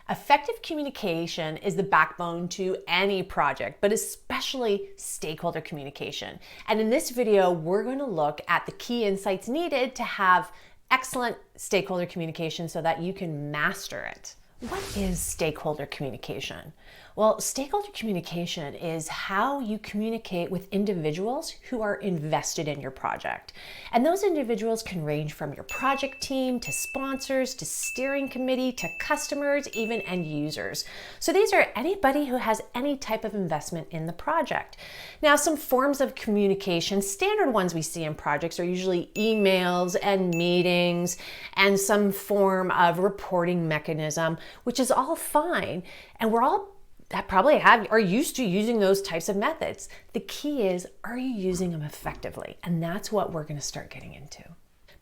Effective communication is the backbone to any project, but especially stakeholder communication. And in this video, we're going to look at the key insights needed to have excellent stakeholder communication so that you can master it. What is stakeholder communication? Well, stakeholder communication is how you communicate with individuals who are invested in your project. And those individuals can range from your project team to sponsors to steering committee to customers, even end users. So these are anybody who has any type of investment in the project. Now, some forms of communication, standard ones we see in projects are usually emails and meetings and some form of reporting mechanism, which is all fine. And we're all that probably are used to using those types of methods. The key is, are you using them effectively? And that's what we're going to start getting into.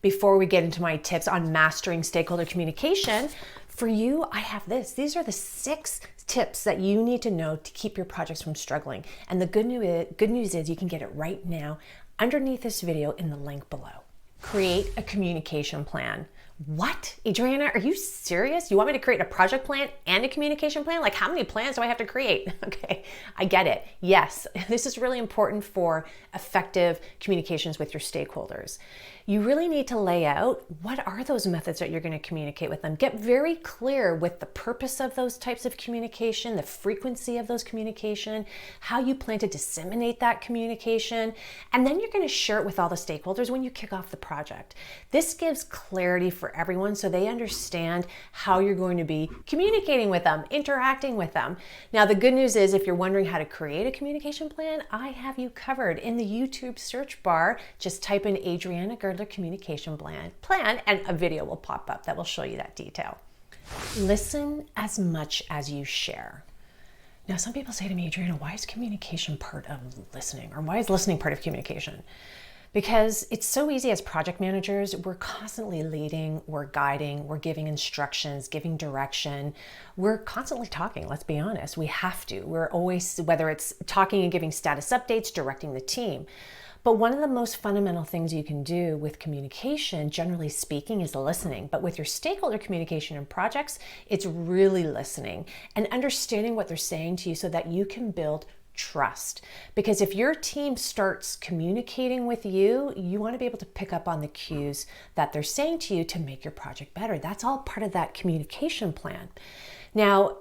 Before we get into my tips on mastering stakeholder communication, for you, I have this. These are the 6 tips that you need to know to keep your projects from struggling. And the good news is you can get it right now underneath this video in the link below. Create a communication plan. What? Adriana, are you serious? You want me to create a project plan and a communication plan? Like, how many plans do I have to create? Okay, I get it. Yes, this is really important for effective communications with your stakeholders. You really need to lay out what are those methods that you're going to communicate with them. Get very clear with the purpose of those types of communication, the frequency of those communication, how you plan to disseminate that communication, and then you're going to share it with all the stakeholders when you kick off the project. This gives clarity for everyone so they understand how you're going to be communicating with them, interacting with them. Now, the good news is if you're wondering how to create a communication plan, I have you covered. In the YouTube search bar, just type in Adriana Girdler communication plan and a video will pop up that will show you that detail. Listen as much as you share. Now, some people say to me, Adriana, why is communication part of listening? Or why is listening part of communication? Because it's so easy as project managers, we're constantly leading, we're guiding, we're giving instructions, giving direction. We're constantly talking, let's be honest. We have to. We're always, whether it's talking and giving status updates, directing the team. But one of the most fundamental things you can do with communication, generally speaking, is listening. But with your stakeholder communication in projects, it's really listening and understanding what they're saying to you so that you can build trust. Because if your team starts communicating with you, you want to be able to pick up on the cues that they're saying to you to make your project better. That's all part of that communication plan. Now,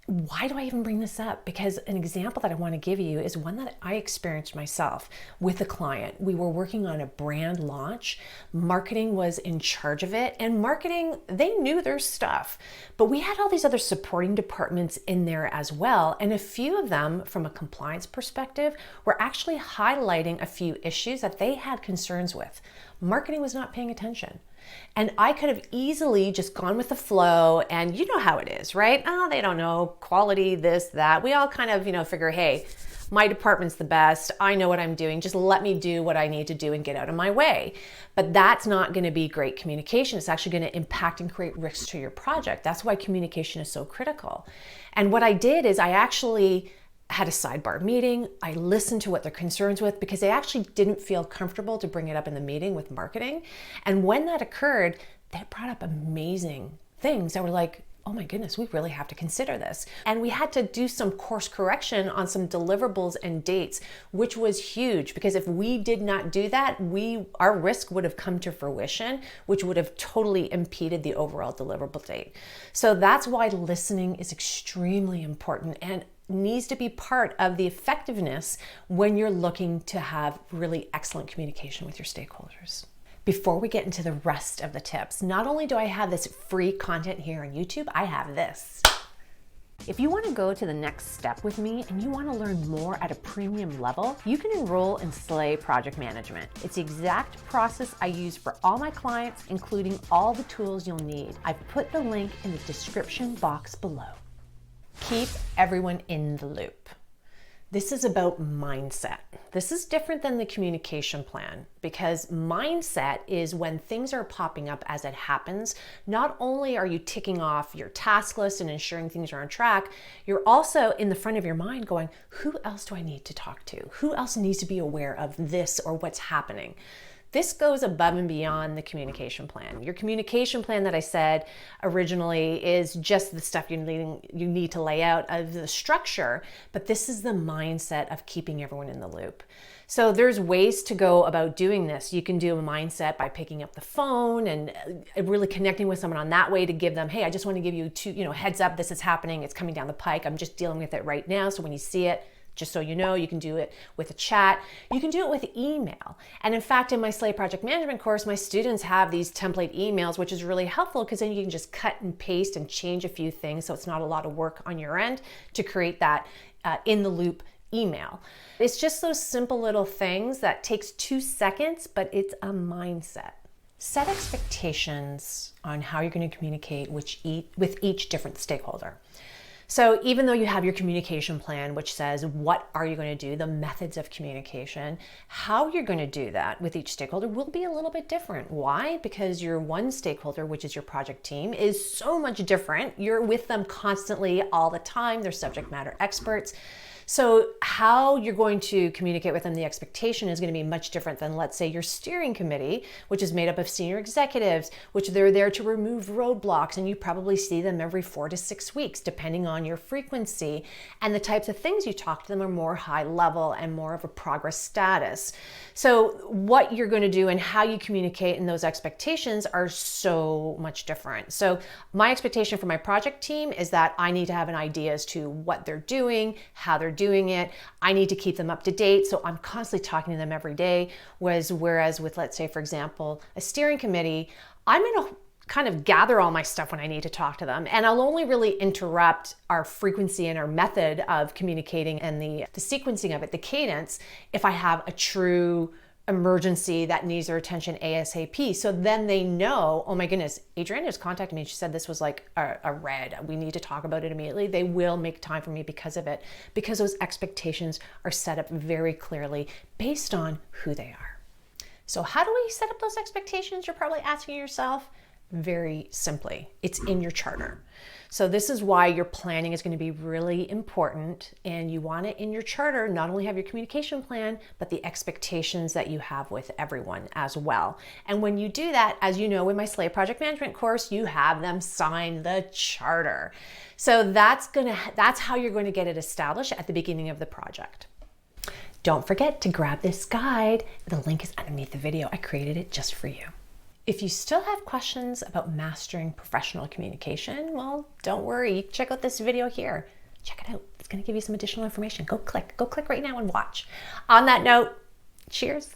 why do I even bring this up? Because an example that I want to give you is one that I experienced myself with a client. We were working on a brand launch. Marketing was in charge of it, and marketing, they knew their stuff. But we had all these other supporting departments in there as well. And a few of them, from a compliance perspective, were actually highlighting a few issues that they had concerns with. Marketing was not paying attention. And I could have easily just gone with the flow, and you know how it is, right? Oh, they don't know quality, this, that. We all kind of, figure, hey, my department's the best. I know what I'm doing. Just let me do what I need to do and get out of my way. But that's not going to be great communication. It's actually going to impact and create risks to your project. That's why communication is so critical. And what I did is I actually had a sidebar meeting. I listened to what their concerns with because they actually didn't feel comfortable to bring it up in the meeting with marketing. And when that occurred, that brought up amazing things that were like, oh my goodness, we really have to consider this. And we had to do some course correction on some deliverables and dates, which was huge because if we did not do that, our risk would have come to fruition, which would have totally impeded the overall deliverable date. So that's why listening is extremely important and needs to be part of the effectiveness when you're looking to have really excellent communication with your stakeholders. Before we get into the rest of the tips, not only do I have this free content here on YouTube, I have this. If you want to go to the next step with me and you want to learn more at a premium level, you can enroll in Slay Project Management. It's the exact process I use for all my clients, including all the tools you'll need. I've put the link in the description box below. Keep everyone in the loop. This is about mindset. This is different than the communication plan because mindset is when things are popping up as it happens. Not only are you ticking off your task list and ensuring things are on track, you're also in the front of your mind going, who else do I need to talk to? Who else needs to be aware of this or what's happening? This goes above and beyond the communication plan. Your communication plan that I said originally is just the stuff you need to lay out of the structure, but this is the mindset of keeping everyone in the loop. So there's ways to go about doing this. You can do a mindset by picking up the phone and really connecting with someone on that way to give them, hey, I just want to give you heads up, this is happening, it's coming down the pike, I'm just dealing with it right now. So when you see it, just so you know, you can do it with a chat. You can do it with email. And in fact, in my Slate Project Management course, my students have these template emails, which is really helpful because then you can just cut and paste and change a few things. So it's not a lot of work on your end to create that in the loop email. It's just those simple little things that takes 2 seconds, but it's a mindset. Set expectations on how you're going to communicate with each different stakeholder. So even though you have your communication plan, which says what are you going to do, the methods of communication, how you're going to do that with each stakeholder will be a little bit different. Why? Because your one stakeholder, which is your project team, is so much different. You're with them constantly all the time. They're subject matter experts. So how you're going to communicate with them, the expectation is going to be much different than, let's say, your steering committee, which is made up of senior executives, which they're there to remove roadblocks, and you probably see them every 4 to 6 weeks, depending on your frequency. And the types of things you talk to them are more high level and more of a progress status. So what you're going to do and how you communicate in those expectations are so much different. So my expectation for my project team is that I need to have an idea as to what they're doing, how they're doing it. I need to keep them up to date. So I'm constantly talking to them every day. Whereas with, let's say, for example, a steering committee, I'm going to kind of gather all my stuff when I need to talk to them. And I'll only really interrupt our frequency and our method of communicating and the sequencing of it, the cadence, if I have a true emergency that needs their attention ASAP. So then they know, oh my goodness, Adriana just contacted me. She said this was like a red. We need to talk about it immediately. They will make time for me because of it, because those expectations are set up very clearly based on who they are. So how do we set up those expectations? You're probably asking yourself. Very simply, it's in your charter. So this is why your planning is going to be really important, and you want it in your charter, not only have your communication plan, but the expectations that you have with everyone as well. And when you do that, as you know, in my Slate Project Management course, you have them sign the charter. So that's how you're going to get it established at the beginning of the project. Don't forget to grab this guide. The link is underneath the video. I created it just for you. If you still have questions about mastering professional communication, well, don't worry. Check out this video here. Check it out. It's going to give you some additional information. Go click right now and watch. On that note, cheers.